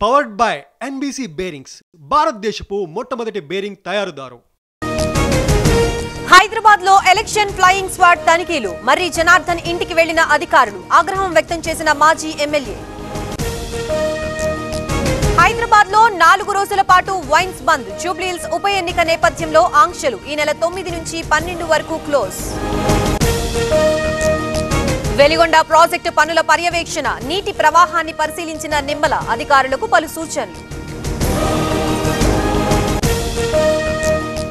Powered by NBC bearings భారతదేశపు మొట్టమొదటి bearing తయారుదారు. Hyderabad లో ఎలక్షన్ ఫ్లయింగ్ స్క్వాడ్ తనిఖీలు. మర్రి జనార్దన్ ఇంటికి వెళ్లిన అధికారులు. ఆగ్రహం వ్యక్తం చేసిన మాజీ ఎమ్మెల్యే. హైదరాబాద్ లో 4 రోజుల పాటు వైన్స్ బంద్. జూబ్లీహిల్స్ ఉప ఎన్నిక నేపథ్యంలో ఆంక్షలు. ఈ నెల 9 నుంచి 12 వరకు క్లోజ్. వెలిగొండ ప్రాజెక్టు పనుల పర్యవేక్షణ. నీటి ప్రవాహాన్ని పరిశీలించిన నిమ్మల. అధికారులకు పలు సూచనలు.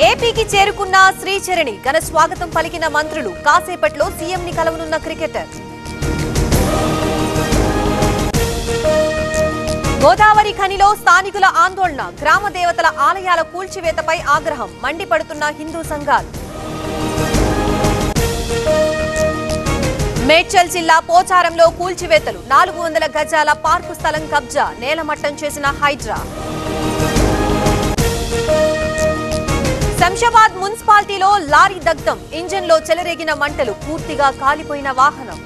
ఏపీకి చేరుకున్న శ్రీచరణి. ఘన స్వాగతం పలికిన మంత్రులు. కాసేపట్లో సీఎంని కలవనున్న క్రికెటర్. గోదావరి ఖనిలో స్థానికుల ఆందోళన. గ్రామ దేవతల ఆలయాల కూల్చివేతపై ఆగ్రహం. మండిపడుతున్న హిందూ సంఘాలు. మేడ్చల్ జిల్లా పోచారంలో కూల్చివేతలు. 400 గజాల పార్కు స్థలం కబ్జా. నేలమట్టం చేసిన హైడ్రా. శంషాబాద్ మున్సిపాలిటీలో లారీ దగ్ధం. ఇంజన్లో చెలరేగిన మంటలు. పూర్తిగా కాలిపోయిన వాహనం.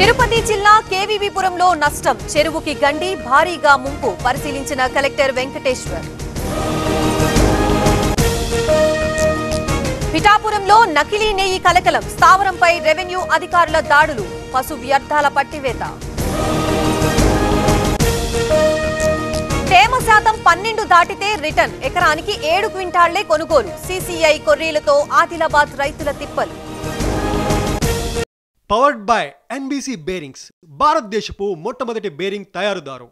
తిరుపతి జిల్లా కేవీవీపురంలో నష్టం. చెరువుకి గండి. భారీగా ముంపు. పరిశీలించిన కలెక్టర్ వెంకటేశ్వర్. పిఠాపురంలో నకిలీ నెయ్యి కలకలం. స్థావరంపై రెవెన్యూ అధికారుల దాడులు. పశు వ్యర్థాల పట్టివేత. తేమ శాతం 12 దాటితే రిటర్న్. ఎకరానికి 7 క్వింటాళ్లే కొనుగోలు. సీసీఐ కొర్రీలతో ఆదిలాబాద్ రైతుల తిప్పలు. పవర్డ్ బై ఎన్బీసీ బేరింగ్స్ భారతదేశపు మొట్టమొదటి బేరింగ్ తయారుదారు.